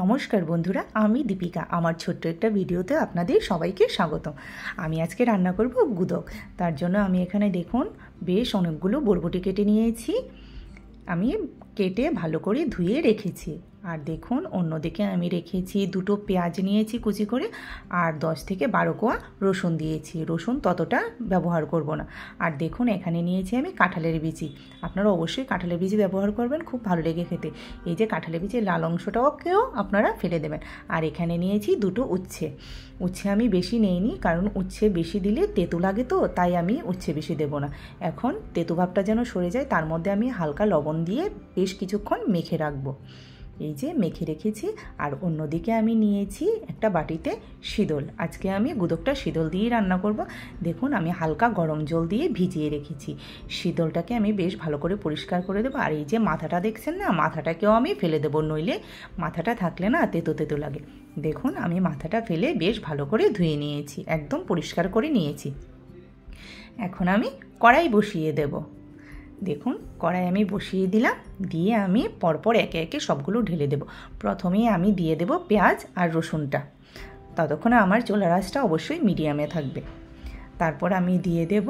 নমস্কার বন্ধুরা, আমি দীপিকা। আমার ছোট্ট একটা ভিডিওতে আপনাদের সবাইকে স্বাগতম। আমি আজকে রান্না করব গুদক। তার জন্য আমি এখানে দেখুন বেশ অনেকগুলো বরবটি কেটে নিয়েছি। আমি কেটে ভালো করে ধুয়ে রেখেছি। আর দেখুন অন্যদিকে আমি রেখেছি দুটো পেঁয়াজ নিয়েছি কুচি করে, আর 10 থেকে 12 কোয়া রসুন দিয়েছি। রসুন ততটা ব্যবহার করব না। আর দেখুন এখানে নিয়েছি আমি কাঁঠালের বিচি। আপনারা অবশ্যই কাঁঠালের বিচি ব্যবহার করবেন, খুব ভালো লেগে খেতে। এই যে কাঁঠালের বিচির লাল অংশটাকেও আপনারা ফেলে দেবেন। আর এখানে নিয়েছি দুটো উচ্ছে। উচ্ছে আমি বেশি নেইনি, কারণ উচ্ছে বেশি দিলে তেতো লাগে, তো তাই আমি উচ্ছে বেশি দেব না। এখন তেতো ভাবটা যেন সরে যায়, তার মধ্যে আমি হালকা লবণ দিয়ে বেশ কিছুক্ষণ মেখে রাখবো। এই যে মেখে রেখেছি। আর অন্যদিকে আমি নিয়েছি একটা বাটিতে শীতল। আজকে আমি গুদকটা শীতল দিয়েই রান্না করব। দেখুন আমি হালকা গরম জল দিয়ে ভিজিয়ে রেখেছি। শীতলটাকে আমি বেশ ভালো করে পরিষ্কার করে দেবো। আর এই যে মাথাটা দেখছেন না, মাথাটাকেও আমি ফেলে দেবো, নইলে মাথাটা থাকলে না তেতো তেতো লাগে। দেখুন আমি মাথাটা ফেলে বেশ ভালো করে ধুয়ে নিয়েছি, একদম পরিষ্কার করে নিয়েছি। এখন আমি কড়াই বসিয়ে দেব। দেখুন কড়াই আমি বসিয়ে দিলাম, দিয়ে আমি পরপর একে একে সবগুলো ঢেলে দেব। প্রথমেই আমি দিয়ে দেব পেঁয়াজ আর রসুনটা। ততক্ষণে আমার চুলার আঁচটা অবশ্যই মিডিয়ামে থাকবে। তারপর আমি দিয়ে দেব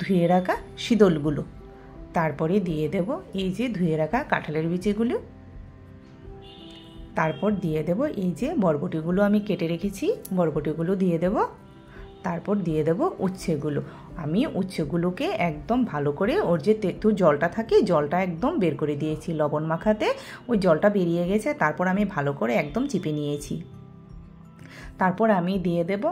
ধুয়ে রাখা শীতলগুলো। তারপরে দিয়ে দেব এই যে ধুয়ে রাখা কাঁঠালের বিচিগুলো। তারপর দিয়ে দেব এই যে বরবটিগুলো আমি কেটে রেখেছি, বরবটিগুলো দিয়ে দেব। তারপর দিয়ে দেব উচ্ছেগুলো। আমি উচ্ছেগুলোকে একদম ভালো করে ওর যে তেঁতুল জলটা থাকে, জলটা একদম বের করে দিয়েছি। লবণ মাখাতে ওই জলটা বেরিয়ে গেছে। তারপর আমি ভালো করে একদম চিপে নিয়েছি। তারপর আমি দিয়ে দেব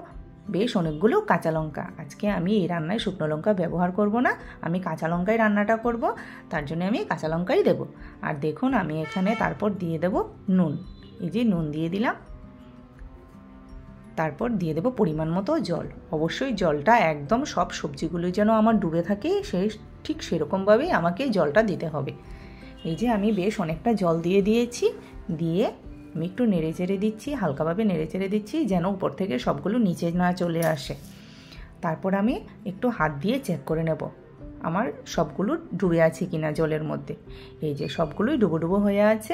বেশ অনেকগুলো কাঁচা লঙ্কা। আজকে আমি এই রান্নায় শুকনো লঙ্কা ব্যবহার করব না, আমি কাঁচা লঙ্কায় রান্নাটা করব, তার জন্য আমি কাঁচা লঙ্কাই দেব। আর দেখুন আমি এখানে তারপর দিয়ে দেব নুন। এই যে নুন দিয়ে দিলাম। তারপর দিয়ে দেবো পরিমাণ মতো জল। অবশ্যই জলটা একদম সব সবজিগুলো যেন আমার ডুবে থাকে, ঠিক সেরকমভাবেই আমাকে জলটা দিতে হবে। এই যে আমি বেশ অনেকটা জল দিয়ে দিয়েছি। দিয়ে আমি একটু নেড়ে চেড়ে দিচ্ছি, হালকাভাবে নেড়ে চেড়ে দিচ্ছি, যেন উপর থেকে সবগুলো নিচে না চলে আসে। তারপর আমি একটু হাত দিয়ে চেক করে নেব আমার সবগুলো ডুবে আছে কিনা জলের মধ্যে। এই যে সবগুলোই ডুবো ডুবো হয়ে আছে।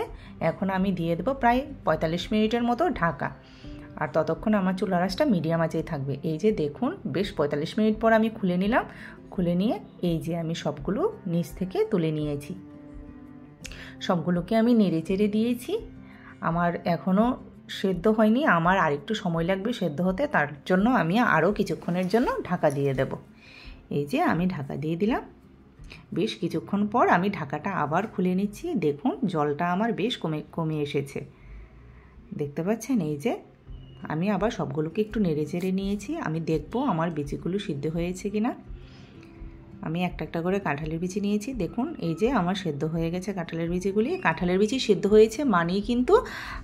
এখন আমি দিয়ে দেবো প্রায় 45 মিনিটের মতো ঢাকা। আর ততক্ষণ আমার চুলার আঁচটা মিডিয়াম আঁচেই থাকবে। এই যে দেখুন বেশ 45 মিনিট পর আমি খুলে নিলাম। খুলে নিয়ে এই যে আমি সবগুলো নিচ থেকে তুলে নিয়েছি। সবগুলোকে আমি নেড়ে চেড়ে দিয়েছি। আমার এখনও সেদ্ধ হয়নি, আমার আরেকটু সময় লাগবে সেদ্ধ হতে, তার জন্য আমি আরও কিছুক্ষণের জন্য ঢাকা দিয়ে দেব। এই যে আমি ঢাকা দিয়ে দিলাম। বেশ কিছুক্ষণ পর আমি ঢাকাটা আবার খুলে নিচ্ছি। দেখুন জলটা আমার বেশ কমে এসেছে, দেখতে পাচ্ছেন। এই যে আমি আবার সবগুলোকে একটু নেড়ে চেড়ে নিয়েছি। আমি দেখব আমার বিচিগুলো সিদ্ধ হয়েছে কিনা। আমি একটা একটা করে কাঁঠালের বিচি নিয়েছি। দেখুন এই যে আমার সেদ্ধ হয়ে গেছে কাঁঠালের বিচিগুলি। কাঁঠালের বিচি সিদ্ধ হয়েছে মানেই কিন্তু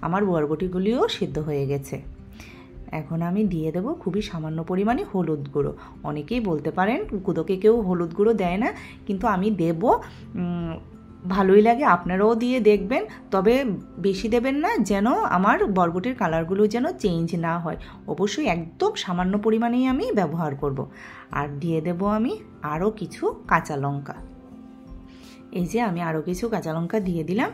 আমার বরবটিগুলিও সিদ্ধ হয়ে গেছে। এখন আমি দিয়ে দেবো খুবই সামান্য পরিমাণে হলুদ গুঁড়ো। অনেকেই বলতে পারেন গুদকে কেউ হলুদ গুঁড়ো দেয় না, কিন্তু আমি দেব, ভালোই লাগে, আপনারাও দিয়ে দেখবেন। তবে বেশি দেবেন না, যেন আমার বরবটির কালারগুলো যেন চেঞ্জ না হয়। অবশ্যই একদম সামান্য পরিমাণেই আমি ব্যবহার করব। আর দিয়ে দেব আমি আরও কিছু কাঁচা লঙ্কা। এই যে আমি আরও কিছু কাঁচা লঙ্কা দিয়ে দিলাম।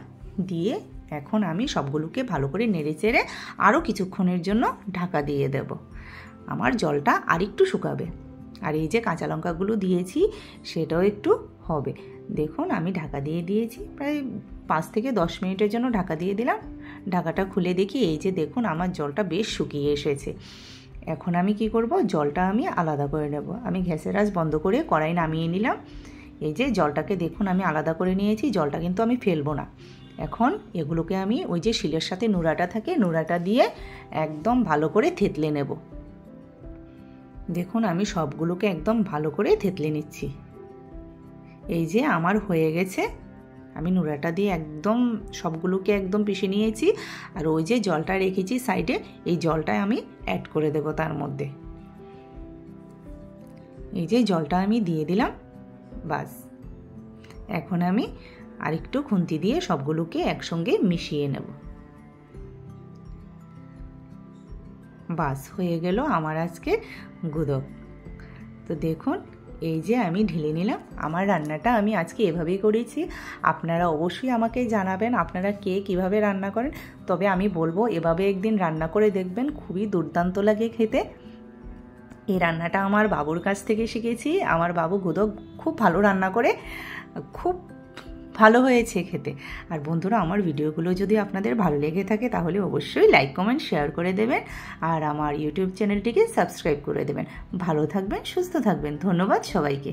দিয়ে এখন আমি সবগুলোকে ভালো করে নেড়ে চেড়ে আরও কিছুক্ষণের জন্য ঢাকা দিয়ে দেব। আমার জলটা আরেকটু শুকাবে। আর এই যে কাঁচা লঙ্কাগুলো দিয়েছি সেটাও একটু হবে। দেখুন আমি ঢাকা দিয়ে দিয়েছি, প্রায় 5 থেকে 10 মিনিটের জন্য ঢাকা দিয়ে দিলাম। ঢাকাটা খুলে দেখি এই যে দেখুন আমার জলটা বেশ শুকিয়ে এসেছে। এখন আমি কি করব, জলটা আমি আলাদা করে নেব। আমি গ্যাসের আঁচ বন্ধ করে কড়াই নামিয়ে নিলাম। এই যে জলটাকে দেখুন আমি আলাদা করে নিয়েছি, জলটা কিন্তু আমি ফেলবো না। এখন এগুলোকে আমি ওই যে শিলের সাথে নুড়াটা থাকে, নুড়াটা দিয়ে একদম ভালো করে থেতলে নেব। দেখুন আমি সবগুলোকে একদম ভালো করে থেতলে নিচ্ছি। এই যে আমার হয়ে গেছে। আমি নুড়াটা দিয়ে একদম সবগুলোকে একদম পিষে নিয়েছি। আর ওই যে জলটা রেখেছি সাইডে, এই জলটা আমি অ্যাড করে দেব তার মধ্যে। এই যে জলটা আমি দিয়ে দিলাম। বাস এখন আমি আরেকটু খুন্তি দিয়ে সবগুলোকে একসঙ্গে মিশিয়ে নেব। বাস হয়ে গেল আমার আজকে গুদক। তো দেখুন এই যে আমি ঢেলে নিলাম। আমার রান্নাটা আমি আজকে এভাবেই করেছি। আপনারা অবশ্যই আমাকে জানাবেন আপনারা কে কীভাবে রান্না করেন। তবে আমি বলবো এভাবে একদিন রান্না করে দেখবেন, খুবই দুর্দান্ত লাগে খেতে। এই রান্নাটা আমার বাবুর কাছ থেকে শিখেছি। আমার বাবু গোদক খুব ভালো রান্না করে, খুব ভালো হয়েছে খেতে। আর বন্ধুরা, আমার ভিডিওগুলো যদি আপনাদের ভালো লেগে থাকে তাহলে অবশ্যই লাইক কমেন্ট শেয়ার করে দেবেন আর আমার ইউটিউব চ্যানেলটিকে সাবস্ক্রাইব করে দেবেন। ভালো থাকবেন, সুস্থ থাকবেন। ধন্যবাদ সবাইকে।